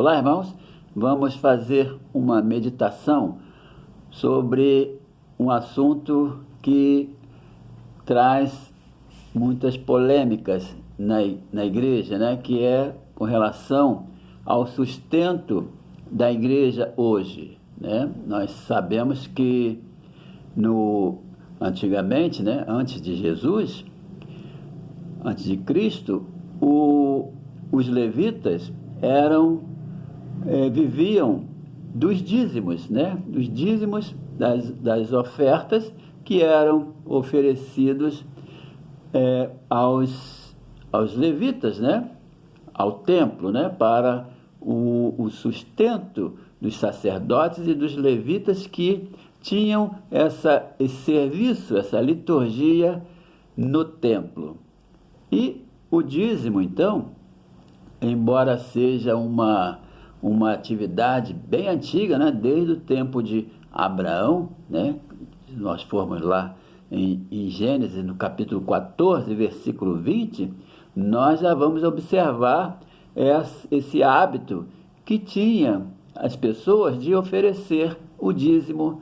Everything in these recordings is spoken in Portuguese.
Olá, irmãos. Vamos fazer uma meditação sobre um assunto que traz muitas polêmicas na igreja, né? Que é com relação ao sustento da igreja hoje, né? Nós sabemos que antigamente, né? Antes de Jesus, antes de Cristo, os levitas viviam dos dízimos, né? Dos dízimos das ofertas que eram oferecidos aos levitas, né? Ao templo, né? Para o sustento dos sacerdotes e dos levitas que tinham esse serviço, essa liturgia no templo. E o dízimo, então, embora seja uma atividade bem antiga, né? Desde o tempo de Abraão, né? Se nós formos lá em Gênesis, no capítulo 14, versículo 20, nós já vamos observar esse hábito que tinha as pessoas de oferecer o dízimo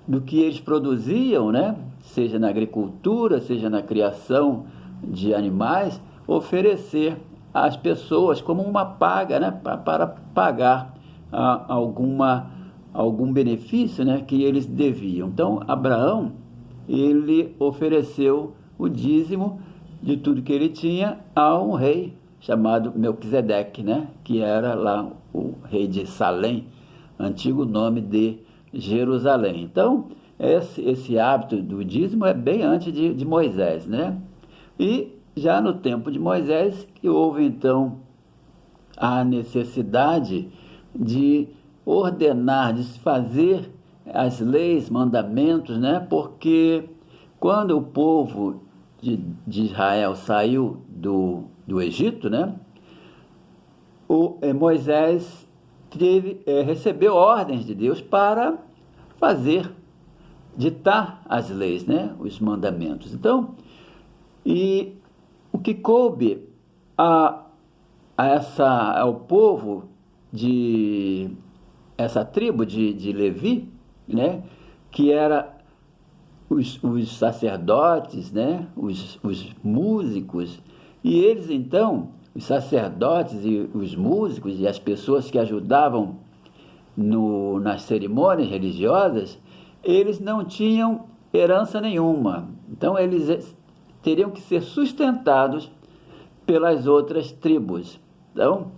do que eles produziam, né? Seja na agricultura, seja na criação de animais, oferecer às pessoas como uma paga, né? Para pagar algum benefício, né? Que eles deviam. Então, Abraão, ele ofereceu o dízimo de tudo que ele tinha a um rei chamado Melquisedeque, né? Que era lá o rei de Salém, antigo nome de Jerusalém. Então, esse hábito do dízimo é bem antes de Moisés, né? E já no tempo de Moisés, que houve então a necessidade de ordenar, de se fazer as leis, mandamentos, né? Porque quando o povo de Israel saiu do Egito, né? Moisés recebeu ordens de Deus para ditar as leis, né? Os mandamentos. Então, e o que coube ao povo essa tribo de Levi, né? Que era os sacerdotes, né? Os músicos, e eles então, os sacerdotes e os músicos e as pessoas que ajudavam nas cerimônias religiosas, eles não tinham herança nenhuma. Então, eles teriam que ser sustentados pelas outras tribos. Então,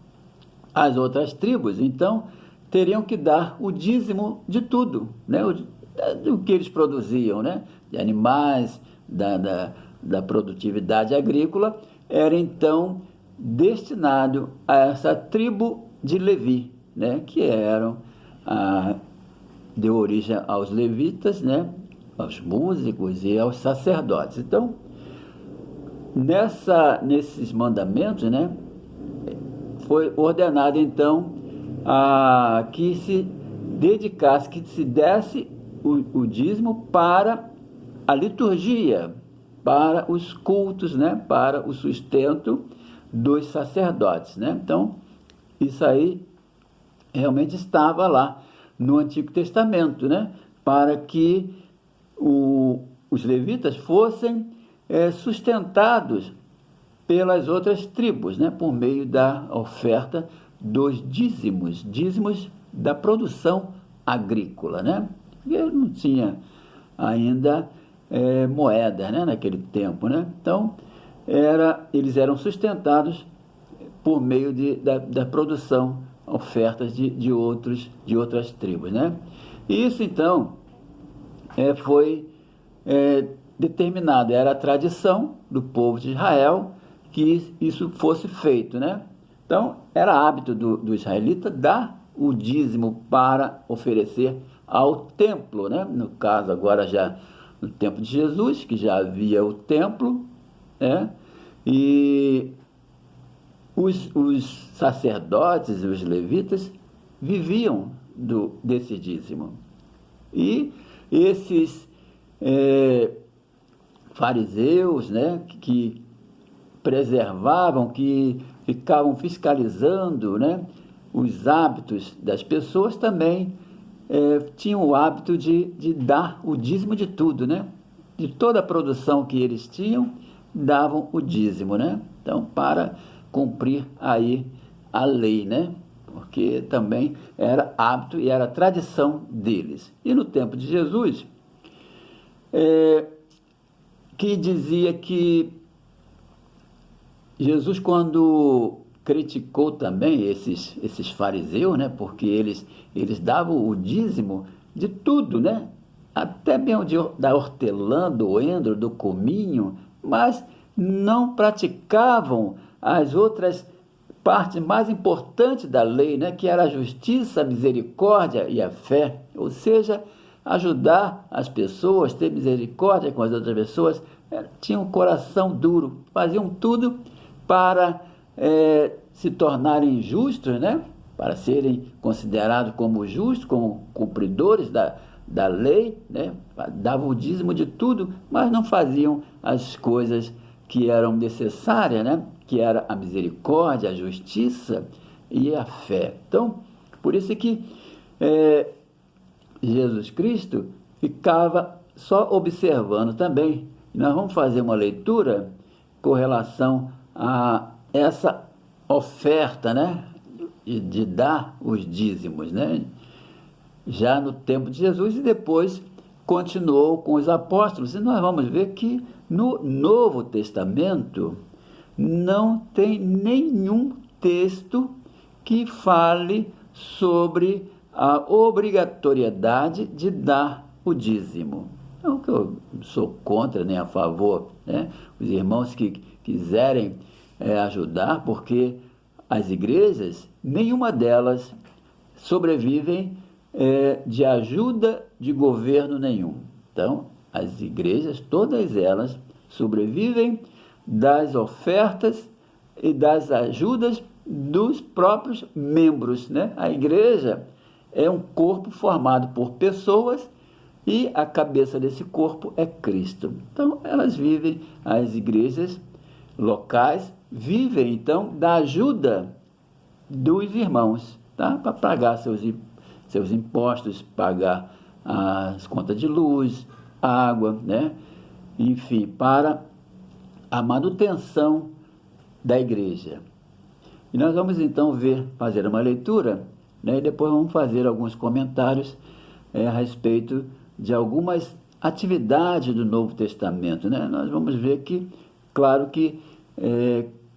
as outras tribos, então, teriam que dar o dízimo de tudo, né? Do que eles produziam, né? De animais, da produtividade agrícola, era então destinado a essa tribo de Levi, né? Que deu origem aos levitas, né? Aos músicos e aos sacerdotes. Então, nesses mandamentos, né? Foi ordenado então que se dedicasse, que se desse o dízimo para a liturgia, para os cultos, né? Para o sustento dos sacerdotes, né? Então, isso aí realmente estava lá no Antigo Testamento, né? Para que os levitas fossem sustentados pelas outras tribos, né? Por meio da oferta dos dízimos da produção agrícola, né? Porque não tinha ainda moeda, né? Naquele tempo, né? Então, eles eram sustentados por meio da produção, ofertas de outras tribos, né? E isso, então, foi determinado, era a tradição do povo de Israel que isso fosse feito, né? Então, era hábito do israelita dar o dízimo para oferecer ao templo, né? No caso, agora já no tempo de Jesus, que já havia o templo, né? E os sacerdotes e os levitas viviam desse dízimo. E esses fariseus, né, que preservavam, que ficavam fiscalizando, né, os hábitos das pessoas, também tinham o hábito de dar o dízimo de tudo, né? De toda a produção que eles tinham, davam o dízimo, né? Então, para cumprir aí a lei, né? Porque também era hábito e era tradição deles. E no tempo de Jesus, que dizia que Jesus, quando criticou também esses fariseus, né? Porque eles davam o dízimo de tudo, né? Até mesmo da hortelã, do endro, do cominho, mas não praticavam as outras partes mais importantes da lei, né? Que era a justiça, a misericórdia e a fé. Ou seja, ajudar as pessoas, ter misericórdia com as outras pessoas. Tinham um coração duro, faziam tudo para se tornarem justos, né? Para serem considerados como justos, como cumpridores da lei, né? Davam o dízimo de tudo, mas não faziam as coisas que eram necessárias, né? Que era a misericórdia, a justiça e a fé. Então, por isso que Jesus Cristo ficava só observando também. Nós vamos fazer uma leitura com relação a essa oferta, né? De dar os dízimos, né? Já no tempo de Jesus, e depois continuou com os apóstolos. E nós vamos ver que no Novo Testamento não tem nenhum texto que fale sobre a obrigatoriedade de dar o dízimo. Não que eu sou contra nem a favor, né? Os irmãos que quiserem ajudar, porque as igrejas, nenhuma delas sobrevivem de ajuda de governo nenhum. Então, as igrejas, todas elas, sobrevivem das ofertas e das ajudas dos próprios membros, né? A igreja é um corpo formado por pessoas e a cabeça desse corpo é Cristo. Então, elas vivem, as igrejas locais, vivem, então, da ajuda dos irmãos, tá? Para pagar seus impostos, pagar as contas de luz, água, né? Enfim, para a manutenção da igreja. E nós vamos então fazer uma leitura, né? E depois vamos fazer alguns comentários a respeito de algumas atividades do Novo Testamento, né? Nós vamos ver que, claro que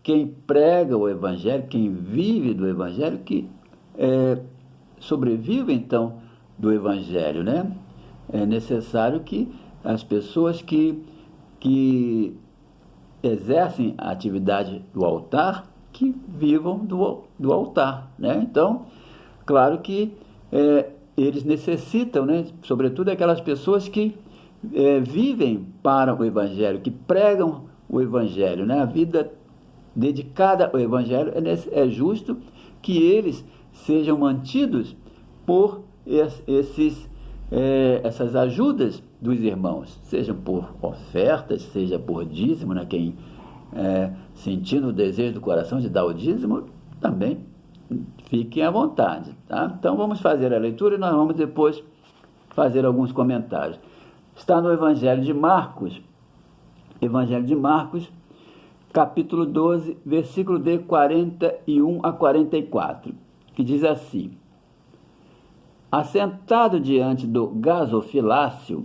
quem prega o Evangelho, quem vive do Evangelho, que sobrevive então do Evangelho, né? É necessário que as pessoas que exercem a atividade do altar, que vivam do altar, né? Então, claro que eles necessitam, né? Sobretudo aquelas pessoas que vivem para o Evangelho, que pregam o Evangelho, né? A vida dedicada ao Evangelho, é justo que eles sejam mantidos por essas ajudas dos irmãos, seja por ofertas, seja por dízimo, né? Quem sentindo o desejo do coração de dar o dízimo, também fiquem à vontade, tá? Então vamos fazer a leitura e nós vamos depois fazer alguns comentários. Está no Evangelho de Marcos, capítulo 12, versículo de 41 a 44, que diz assim: assentado diante do gasofilácio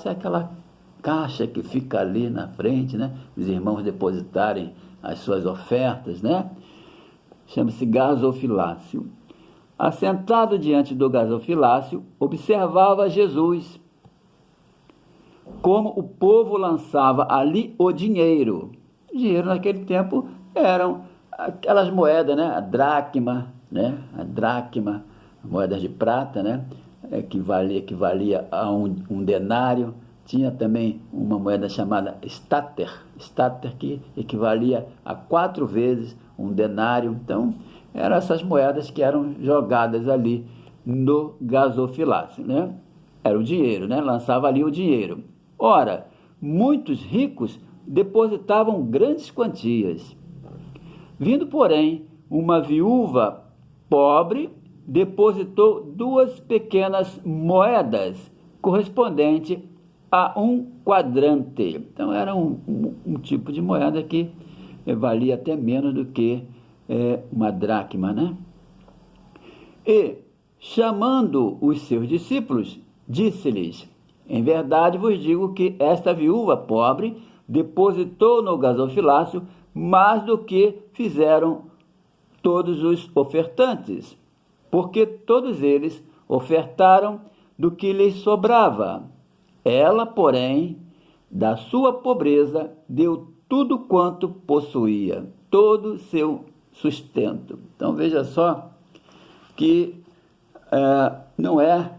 é aquela caixa que fica ali na frente, né? Os irmãos depositarem as suas ofertas, né? Chama-se gasofilácio. Assentado diante do gasofilácio, observava Jesus, como o povo lançava ali o dinheiro. O dinheiro naquele tempo eram aquelas moedas, né? A dracma, né? Moedas de prata, né? Que valia a um denário. Tinha também uma moeda chamada stater, que equivalia a 4 vezes um denário. Então, eram essas moedas que eram jogadas ali no gasofilácio, né? Era o dinheiro, né? Lançava ali o dinheiro. Ora, muitos ricos depositavam grandes quantias. Vindo, porém, uma viúva pobre, depositou 2 pequenas moedas, correspondente a 1 quadrante. Então, era um tipo de moeda que valia até menos do que uma dracma, né? E, chamando os seus discípulos, disse-lhes: em verdade vos digo que esta viúva pobre depositou no gasofilácio mais do que fizeram todos os ofertantes, porque todos eles ofertaram do que lhes sobrava. Ela, porém, da sua pobreza, deu tudo quanto possuía, todo o seu sustento. Então, veja só que não é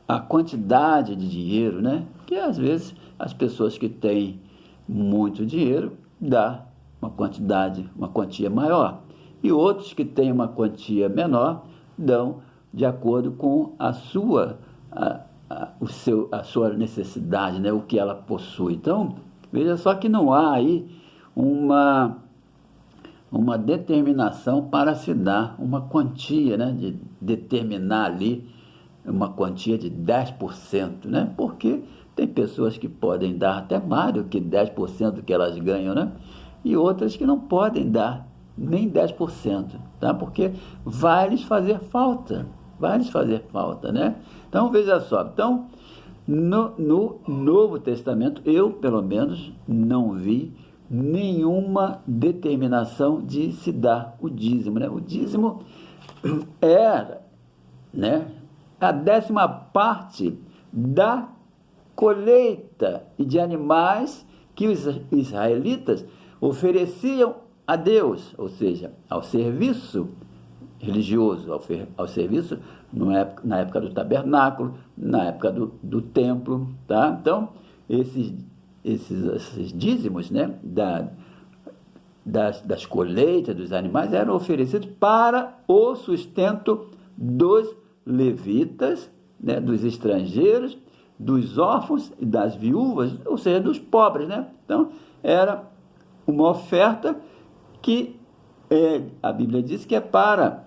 a quantidade de dinheiro, né? Que às vezes as pessoas que têm muito dinheiro dá uma quantia maior, e outros que têm uma quantia menor dão de acordo com a sua necessidade, né? O que ela possui. Então, veja só que não há aí uma determinação para se dar uma quantia, né? De determinar ali uma quantia de 10%, né? Porque tem pessoas que podem dar até mais do que 10% do que elas ganham, né? E outras que não podem dar nem 10%, tá? Porque vai lhes fazer falta, né? Então, veja só, então, no Novo Testamento, eu, pelo menos, não vi nenhuma determinação de se dar o dízimo, né? O dízimo era, né, a 10ª parte da colheita e de animais que os israelitas ofereciam a Deus, ou seja, ao serviço religioso, ao serviço na época do tabernáculo, na época do templo, tá? Então, esses dízimos, né, das colheitas dos animais eram oferecidos para o sustento dos levitas, né, dos estrangeiros, dos órfãos e das viúvas, ou seja, dos pobres, né? Então, era uma oferta que a Bíblia diz que é para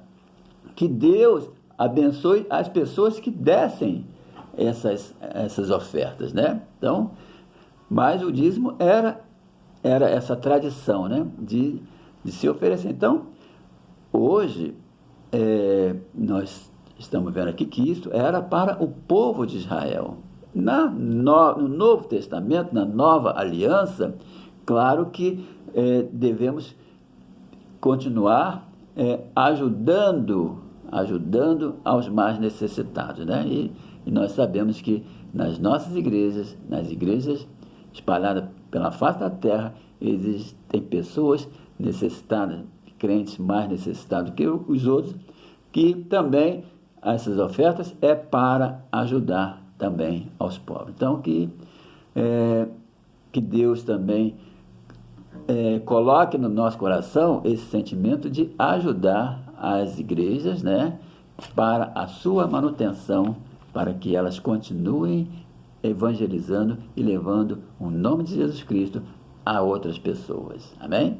que Deus abençoe as pessoas que dessem essas ofertas, né? Então, mas o dízimo era essa tradição, né? De se oferecer. Então, hoje, nós estamos vendo aqui que isso era para o povo de Israel. No Novo Testamento, na Nova Aliança, claro que devemos continuar ajudando aos mais necessitados, né? E nós sabemos que nas nossas igrejas, nas igrejas espalhadas pela face da terra, existem pessoas necessitadas, crentes mais necessitados que os outros, que também essas ofertas é para ajudar também aos pobres. Então, que Deus também coloque no nosso coração esse sentimento de ajudar as igrejas, né, para a sua manutenção, para que elas continuem evangelizando e levando o nome de Jesus Cristo a outras pessoas. Amém?